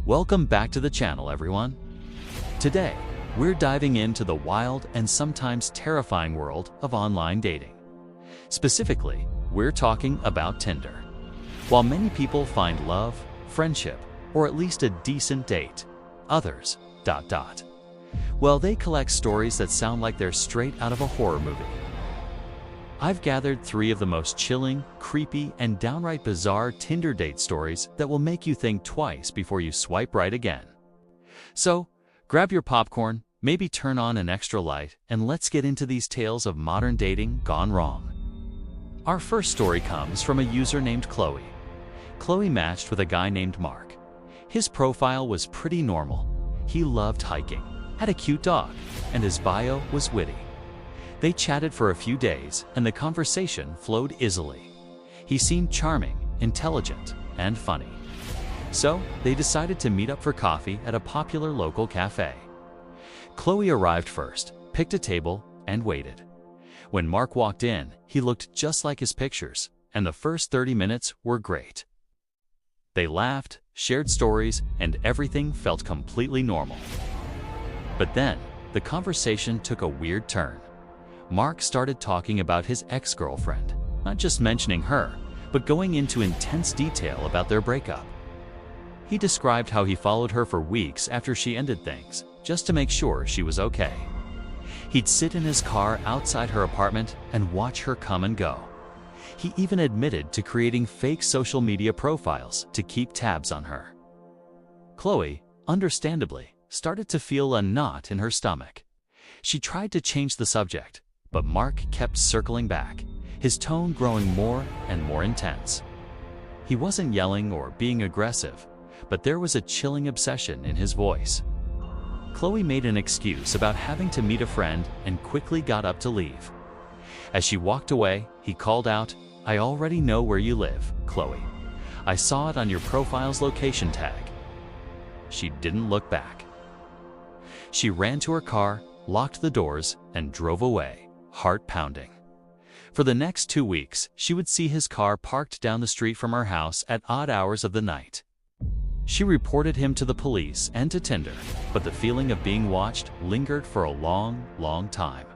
Welcome back to the channel, everyone. Today, we're diving into the wild and sometimes terrifying world of online dating. Specifically, we're talking about Tinder. While many people find love, friendship, or at least a decent date, others, well, they collect stories that sound like they're straight out of a horror movie. I've gathered 3 of the most chilling, creepy, and downright bizarre Tinder date stories that will make you think twice before you swipe right again. So, grab your popcorn, maybe turn on an extra light, and let's get into these tales of modern dating gone wrong. Our first story comes from a user named Chloe. Chloe matched with a guy named Mark. His profile was pretty normal. He loved hiking, had a cute dog, and his bio was witty. They chatted for a few days, and the conversation flowed easily. He seemed charming, intelligent, and funny. So, they decided to meet up for coffee at a popular local cafe. Chloe arrived first, picked a table, and waited. When Mark walked in, he looked just like his pictures, and the first 30 minutes were great. They laughed, shared stories, and everything felt completely normal. But then, the conversation took a weird turn. Mark started talking about his ex-girlfriend, not just mentioning her, but going into intense detail about their breakup. He described how he followed her for weeks after she ended things, just to make sure she was okay. He'd sit in his car outside her apartment and watch her come and go. He even admitted to creating fake social media profiles to keep tabs on her. Chloe, understandably, started to feel a knot in her stomach. She tried to change the subject, but Mark kept circling back, his tone growing more and more intense. He wasn't yelling or being aggressive, but there was a chilling obsession in his voice. Chloe made an excuse about having to meet a friend and quickly got up to leave. As she walked away, he called out, "I already know where you live, Chloe. I saw it on your profile's location tag." She didn't look back. She ran to her car, locked the doors, and drove away, heart pounding. For the next 2 weeks, she would see his car parked down the street from her house at odd hours of the night. She reported him to the police and to Tinder, but the feeling of being watched lingered for a long, long time.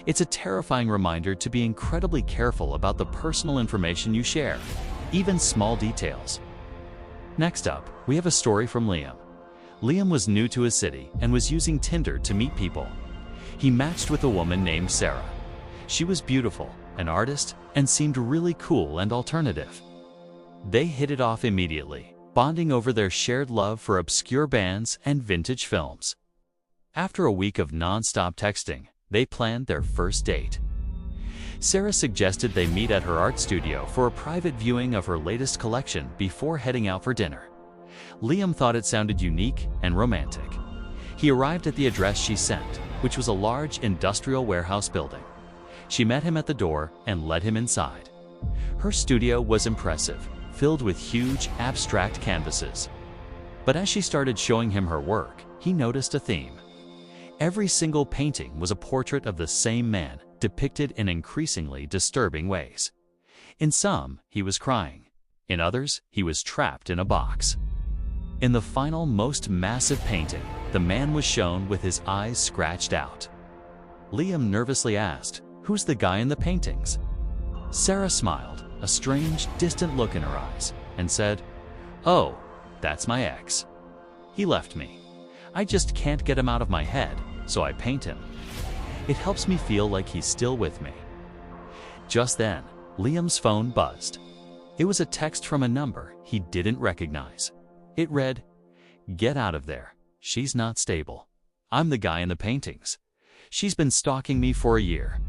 It's a terrifying reminder to be incredibly careful about the personal information you share, even small details. Next up, we have a story from Liam. Liam was new to his city and was using Tinder to meet people. He matched with a woman named Sarah. She was beautiful, an artist, and seemed really cool and alternative. They hit it off immediately, bonding over their shared love for obscure bands and vintage films. After a week of non-stop texting, they planned their first date. Sarah suggested they meet at her art studio for a private viewing of her latest collection before heading out for dinner. Liam thought it sounded unique and romantic. He arrived at the address she sent, which was a large industrial warehouse building. She met him at the door and led him inside. Her studio was impressive, filled with huge, abstract canvases. But as she started showing him her work, he noticed a theme. Every single painting was a portrait of the same man, depicted in increasingly disturbing ways. In some, he was crying. In others, he was trapped in a box. In the final, most massive painting, the man was shown with his eyes scratched out. Liam nervously asked, "Who's the guy in the paintings?" Sarah smiled, a strange, distant look in her eyes, and said, "Oh, that's my ex. He left me. I just can't get him out of my head, so I paint him. It helps me feel like he's still with me." Just then, Liam's phone buzzed. It was a text from a number he didn't recognize. It read, "Get out of there. She's not stable. I'm the guy in the paintings. She's been stalking me for a year."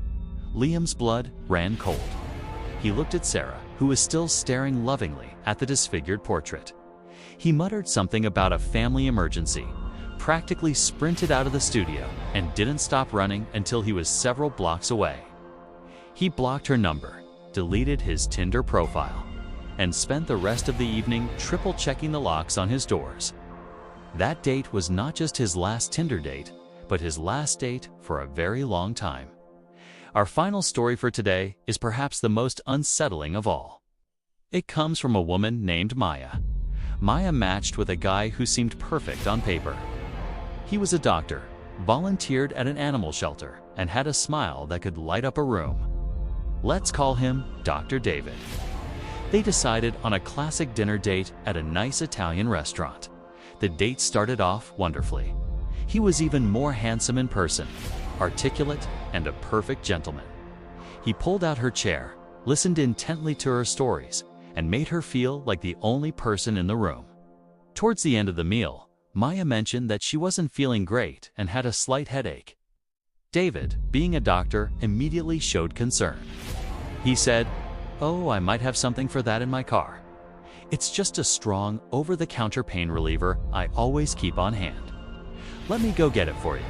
Liam's blood ran cold. He looked at Sarah, who was still staring lovingly at the disfigured portrait. He muttered something about a family emergency, practically sprinted out of the studio, and didn't stop running until he was several blocks away. He blocked her number, deleted his Tinder profile, and spent the rest of the evening triple-checking the locks on his doors. That date was not just his last Tinder date, but his last date for a very long time. Our final story for today is perhaps the most unsettling of all. It comes from a woman named Maya. Maya matched with a guy who seemed perfect on paper. He was a doctor, volunteered at an animal shelter, and had a smile that could light up a room. Let's call him Dr. David. They decided on a classic dinner date at a nice Italian restaurant. The date started off wonderfully. He was even more handsome in person, articulate, and a perfect gentleman. He pulled out her chair, listened intently to her stories, and made her feel like the only person in the room. Towards the end of the meal, Maya mentioned that she wasn't feeling great and had a slight headache. David, being a doctor, immediately showed concern. He said, "Oh, I might have something for that in my car. It's just a strong, over-the-counter pain reliever I always keep on hand. Let me go get it for you."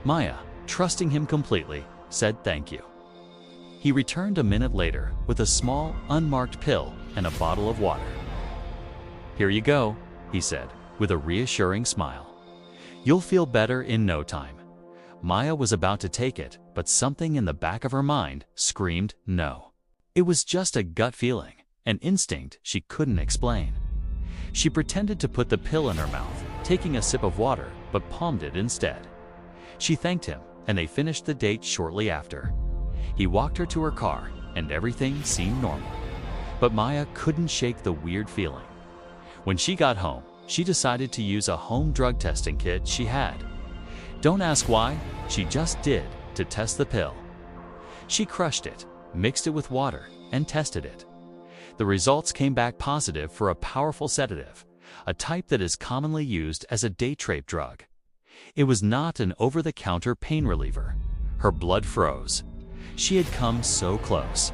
Maya, trusting him completely, said thank you. He returned a minute later with a small, unmarked pill and a bottle of water. "Here you go," he said, with a reassuring smile. "You'll feel better in no time." Maya was about to take it, but something in the back of her mind screamed no. It was just a gut feeling, an instinct she couldn't explain. She pretended to put the pill in her mouth, taking a sip of water, but palmed it instead. She thanked him, and they finished the date shortly after. He walked her to her car, and everything seemed normal. But Maya couldn't shake the weird feeling. When she got home, she decided to use a home drug testing kit she had. Don't ask why, she just did, to test the pill. She crushed it, mixed it with water, and tested it. The results came back positive for a powerful sedative, a type that is commonly used as a date rape drug. It was not an over-the-counter pain reliever. Her blood froze. She had come so close.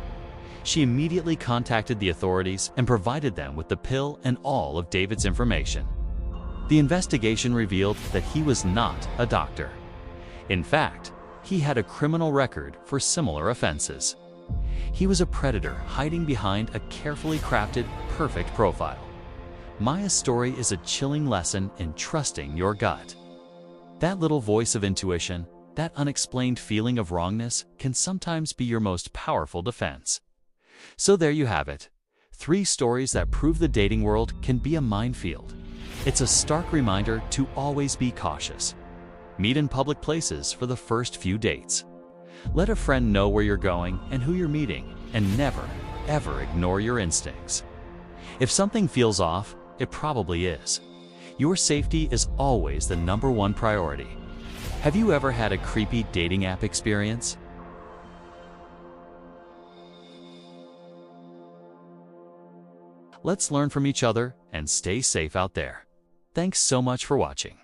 She immediately contacted the authorities and provided them with the pill and all of David's information. The investigation revealed that he was not a doctor. In fact, he had a criminal record for similar offenses. He was a predator hiding behind a carefully crafted, perfect profile. Maya's story is a chilling lesson in trusting your gut. That little voice of intuition, that unexplained feeling of wrongness, can sometimes be your most powerful defense. So there you have it. 3 stories that prove the dating world can be a minefield. It's a stark reminder to always be cautious. Meet in public places for the first few dates. Let a friend know where you're going and who you're meeting, and never, ever ignore your instincts. If something feels off, it probably is. Your safety is always the #1 priority. Have you ever had a creepy dating app experience? Let's learn from each other and stay safe out there. Thanks so much for watching.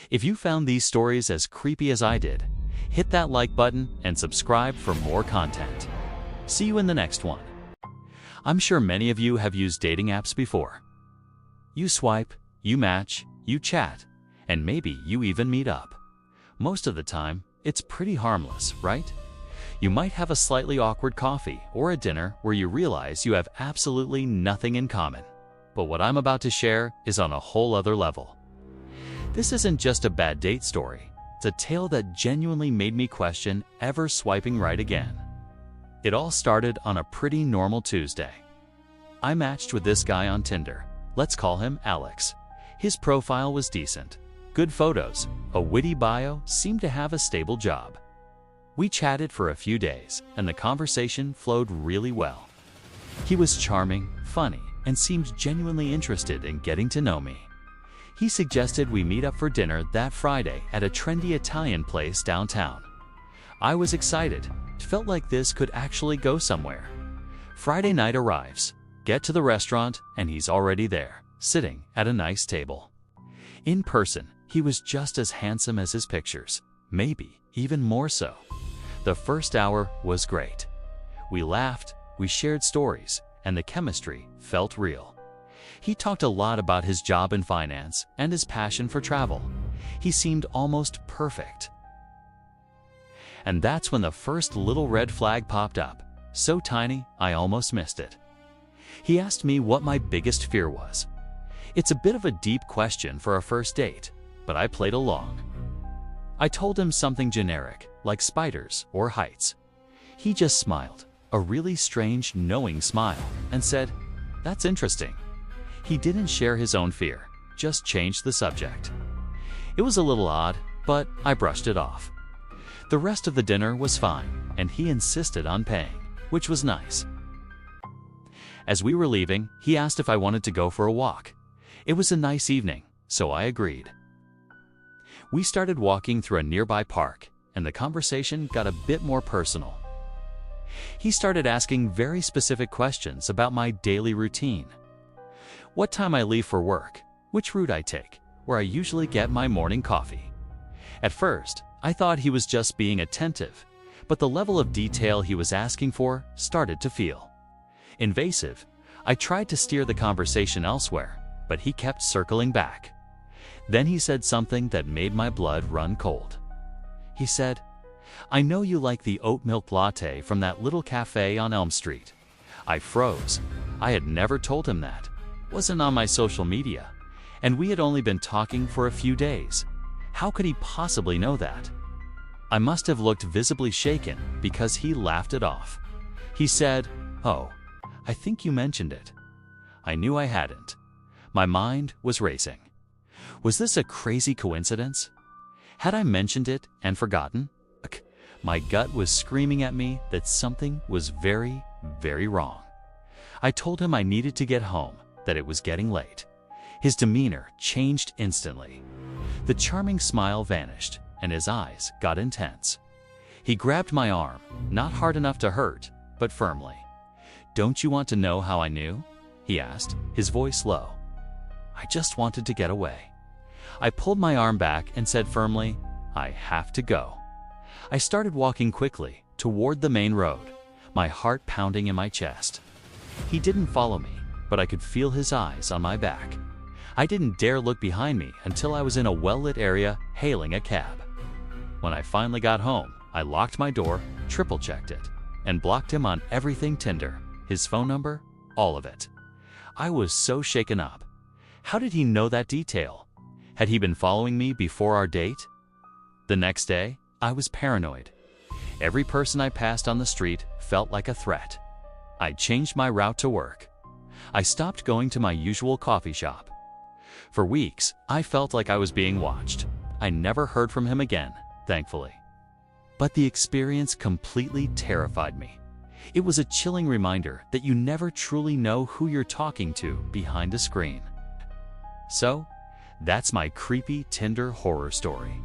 If you found these stories as creepy as I did, hit that like button and subscribe for more content. See you in the next one. I'm sure many of you have used dating apps before. You swipe, you match, you chat, and maybe you even meet up. Most of the time, it's pretty harmless, right? You might have a slightly awkward coffee or a dinner where you realize you have absolutely nothing in common. But what I'm about to share is on a whole other level. This isn't just a bad date story. It's a tale that genuinely made me question ever swiping right again. It all started on a pretty normal Tuesday. I matched with this guy on Tinder. Let's call him Alex. His profile was decent. Good photos, a witty bio, seemed to have a stable job. We chatted for a few days, and the conversation flowed really well. He was charming, funny, and seemed genuinely interested in getting to know me. He suggested we meet up for dinner that Friday at a trendy Italian place downtown. I was excited. It felt like this could actually go somewhere. Friday night arrives. Get to the restaurant, and he's already there, sitting at a nice table. In person, he was just as handsome as his pictures, maybe even more so. The first hour was great. We laughed, we shared stories, and the chemistry felt real. He talked a lot about his job in finance and his passion for travel. He seemed almost perfect. And that's when the first little red flag popped up, so tiny I almost missed it. He asked me what my biggest fear was. It's a bit of a deep question for a first date, but I played along. I told him something generic, like spiders or heights. He just smiled, a really strange, knowing smile, and said, "That's interesting." He didn't share his own fear, just changed the subject. It was a little odd, but I brushed it off. The rest of the dinner was fine, and he insisted on paying, which was nice. As we were leaving, he asked if I wanted to go for a walk. It was a nice evening, so I agreed. We started walking through a nearby park, and the conversation got a bit more personal. He started asking very specific questions about my daily routine. What time I leave for work, which route I take, where I usually get my morning coffee. At first, I thought he was just being attentive, but the level of detail he was asking for started to feel invasive. I tried to steer the conversation elsewhere, but he kept circling back. Then he said something that made my blood run cold. He said, "I know you like the oat milk latte from that little cafe on Elm Street." I froze. I had never told him that. Wasn't on my social media, and we had only been talking for a few days. How could he possibly know that? I must have looked visibly shaken because he laughed it off. He said, "Oh, I think you mentioned it." I knew I hadn't. My mind was racing. Was this a crazy coincidence? Had I mentioned it and forgotten? My gut was screaming at me that something was very, very wrong. I told him I needed to get home, that it was getting late. His demeanor changed instantly. The charming smile vanished, and his eyes got intense. He grabbed my arm, not hard enough to hurt, but firmly. "Don't you want to know how I knew?" he asked, his voice low. I just wanted to get away. I pulled my arm back and said firmly, "I have to go." I started walking quickly toward the main road, my heart pounding in my chest. He didn't follow me, but I could feel his eyes on my back. I didn't dare look behind me until I was in a well-lit area hailing a cab. When I finally got home, I locked my door, triple-checked it, and blocked him on everything Tinder, his phone number, all of it. I was so shaken up. How did he know that detail? Had he been following me before our date? The next day, I was paranoid. Every person I passed on the street felt like a threat. I changed my route to work. I stopped going to my usual coffee shop. For weeks, I felt like I was being watched. I never heard from him again, thankfully. But the experience completely terrified me. It was a chilling reminder that you never truly know who you're talking to behind a screen. So, that's my creepy Tinder horror story.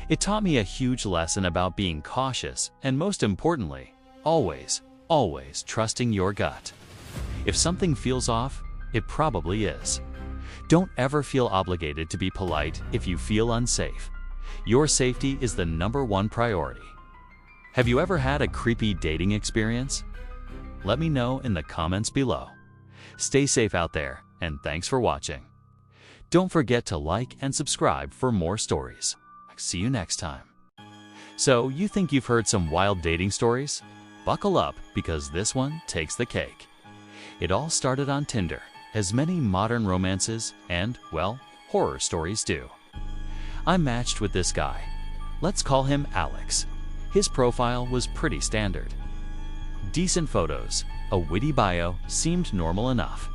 It taught me a huge lesson about being cautious and, most importantly, always trusting your gut. If something feels off, it probably is. Don't ever feel obligated to be polite if you feel unsafe. Your safety is the #1 priority. Have you ever had a creepy dating experience? Let me know in the comments below. Stay safe out there, and thanks for watching. Don't forget to like and subscribe for more stories. See you next time. So, you think you've heard some wild dating stories? Buckle up, because this one takes the cake. It all started on Tinder, as many modern romances and, well, horror stories do. I matched with this guy. Let's call him Alex. His profile was pretty standard. Decent photos, a witty bio seemed normal enough.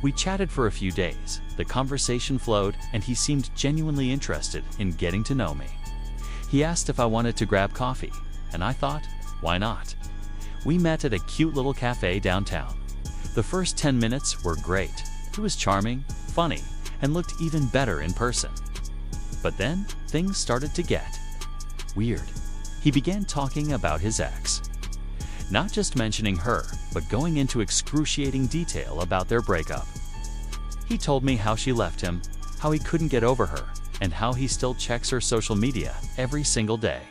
We chatted for a few days, the conversation flowed, and he seemed genuinely interested in getting to know me. He asked if I wanted to grab coffee, and I thought, why not? We met at a cute little cafe downtown. The first 10 minutes were great. He was charming, funny, and looked even better in person. But then, things started to get weird. He began talking about his ex. Not just mentioning her, but going into excruciating detail about their breakup. He told me how she left him, how he couldn't get over her, and how he still checks her social media every single day.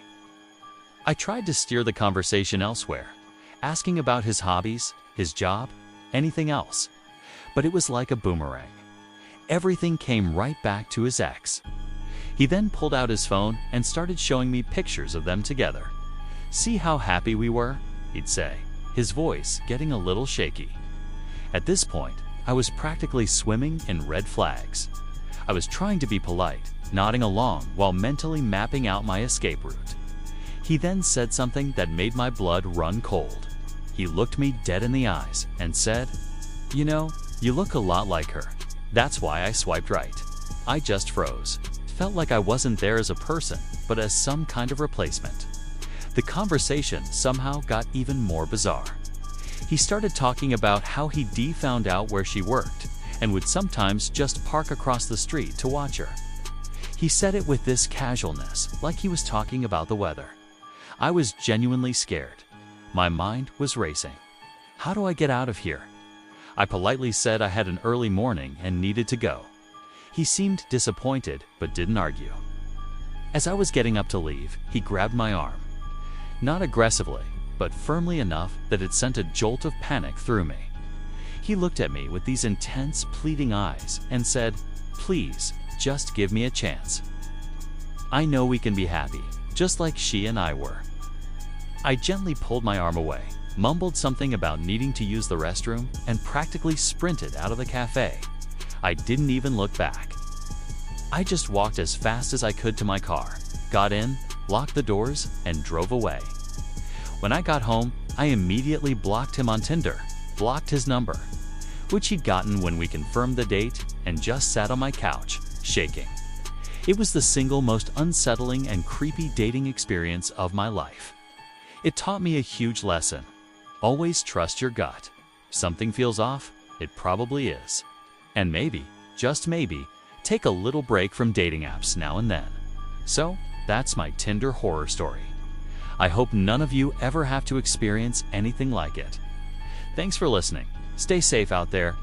I tried to steer the conversation elsewhere, asking about his hobbies, his job, anything else. But it was like a boomerang. Everything came right back to his ex. He then pulled out his phone and started showing me pictures of them together. "See how happy we were?" he'd say, his voice getting a little shaky. At this point, I was practically swimming in red flags. I was trying to be polite, nodding along while mentally mapping out my escape route. He then said something that made my blood run cold. He looked me dead in the eyes and said, "You know, You look a lot like her. That's why I swiped right. I just froze. Felt like I wasn't there as a person, but as some kind of replacement. The conversation somehow got even more bizarre. He started talking about how he found out where she worked and would sometimes just park across the street to watch her. He said it with this casualness, like he was talking about the weather. I was genuinely scared. My mind was racing. How do I get out of here? I politely said I had an early morning and needed to go. He seemed disappointed, but didn't argue. As I was getting up to leave, he grabbed my arm. Not aggressively, but firmly enough that it sent a jolt of panic through me. He looked at me with these intense, pleading eyes and said, "Please, just give me a chance. I know we can be happy, just like she and I were." I gently pulled my arm away, mumbled something about needing to use the restroom, and practically sprinted out of the cafe. I didn't even look back. I just walked as fast as I could to my car, got in, locked the doors, and drove away. When I got home, I immediately blocked him on Tinder, blocked his number, which he'd gotten when we confirmed the date, and just sat on my couch, shaking. It was the single most unsettling and creepy dating experience of my life. It taught me a huge lesson. Always trust your gut. If something feels off, it probably is. And maybe, just maybe, take a little break from dating apps now and then. So, that's my Tinder horror story. I hope none of you ever have to experience anything like it. Thanks for listening. Stay safe out there